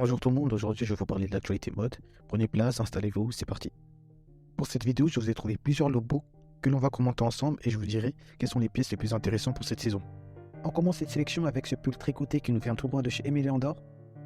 Bonjour tout le monde, aujourd'hui je vais vous parler de l'actualité mode. Prenez place, installez-vous, c'est parti. Pour cette vidéo, je vous ai trouvé plusieurs logos que l'on va commenter ensemble et je vous dirai quelles sont les pièces les plus intéressantes pour cette saison. On commence cette sélection avec ce pull tricoté qui nous vient tout droit de chez Emily Andor.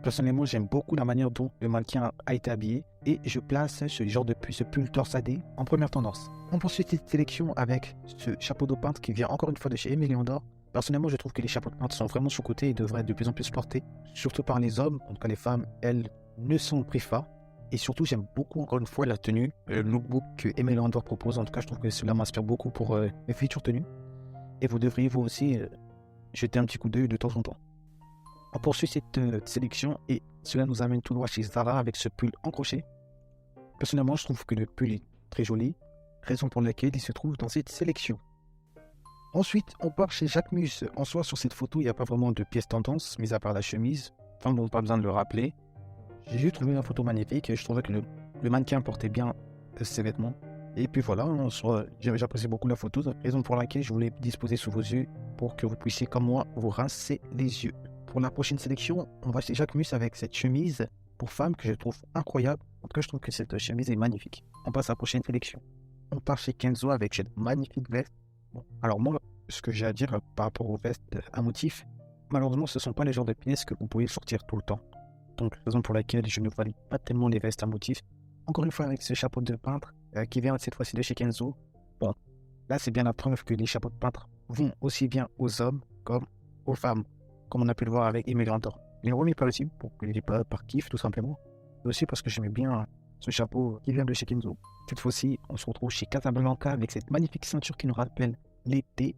Personnellement, j'aime beaucoup la manière dont le mannequin a été habillé et je place ce pull torsadé en première tendance. On poursuit cette sélection avec ce chapeau de peintre qui vient encore une fois de chez Emily Andor. Personnellement, je trouve que les chapeaux de peintre sont vraiment sous-cotés et devraient être de plus en plus portés, surtout par les hommes. En tout cas, les femmes, elles, ne s'en privent pas. Et surtout, j'aime beaucoup, encore une fois, la tenue, le lookbook que Emily Andor propose. En tout cas, je trouve que cela m'inspire beaucoup pour mes futures tenues. Et vous devriez vous aussi jeter un petit coup d'œil de temps en temps. On poursuit cette sélection et cela nous amène tout droit chez Zara avec ce pull en crochet. Personnellement, je trouve que le pull est très joli, raison pour laquelle il se trouve dans cette sélection. Ensuite, on part chez Jacquemus. En soi, sur cette photo, il n'y a pas vraiment de pièce tendance, mis à part la chemise. Enfin bon, pas besoin de le rappeler. J'ai juste trouvé la photo magnifique et je trouvais que le mannequin portait bien ses vêtements. Et puis voilà, en soi, j'apprécie beaucoup la photo, raison pour laquelle je voulais disposer sous vos yeux pour que vous puissiez, comme moi, vous rincer les yeux. Pour la prochaine sélection, on va chez Jacquemus avec cette chemise pour femme que je trouve incroyable. En tout cas, je trouve que cette chemise est magnifique. On passe à la prochaine sélection. On part chez Kenzo avec cette magnifique veste. Bon, alors moi, ce que j'ai à dire par rapport aux vestes à motifs, malheureusement, ce ne sont pas les genres de pièces que vous pouvez sortir tout le temps. Donc, raison pour laquelle je ne valide pas tellement les vestes à motifs. Encore une fois, avec ce chapeau de peintre qui vient cette fois-ci de chez Kenzo. Bon, là, c'est bien la preuve que les chapeaux de peintre vont aussi bien aux hommes comme aux femmes, comme on a pu le voir avec Emily Andor. Je l'ai remis par ici, par kiff tout simplement, mais aussi parce que j'aimais bien ce chapeau qui vient de chez Kenzo. Cette fois-ci, on se retrouve chez Casablanca avec cette magnifique ceinture qui nous rappelle l'été.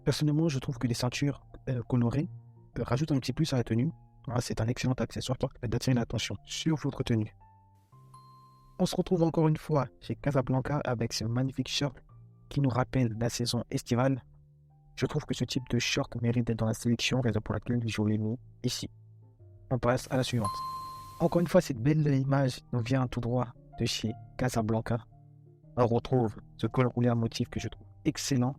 Personnellement, je trouve que les ceintures colorées rajoutent un petit plus à la tenue. Voilà, c'est un excellent accessoire qui permet d'attirer l'attention sur votre tenue. On se retrouve encore une fois chez Casablanca avec ce magnifique short qui nous rappelle la saison estivale. Je trouve que ce type de short mérite d'être dans la sélection, raison pour laquelle je l'ai mis ici. On passe à la suivante. Encore une fois, cette belle image nous vient tout droit de chez Casablanca. On retrouve ce col roulé à motif que je trouve excellent.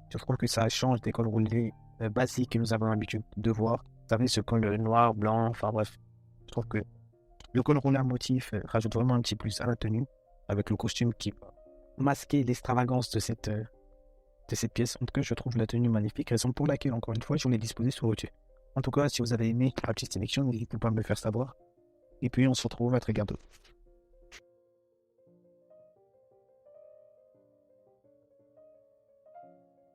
Je trouve que ça change des cols roulés basiques que nous avons l'habitude de voir. Vous savez, ce col noir, blanc, enfin bref. Je trouve que le col roulé à motif rajoute vraiment un petit plus à la tenue, avec le costume qui va masquer l'extravagance de cette pièce. En tout cas, je trouve la tenue magnifique, raison pour laquelle, encore une fois, je l'ai disposée sur votre yeux. En tout cas, si vous avez aimé la petite sélection, n'hésitez pas à me le faire savoir. Et puis, on se retrouve à très bientôt.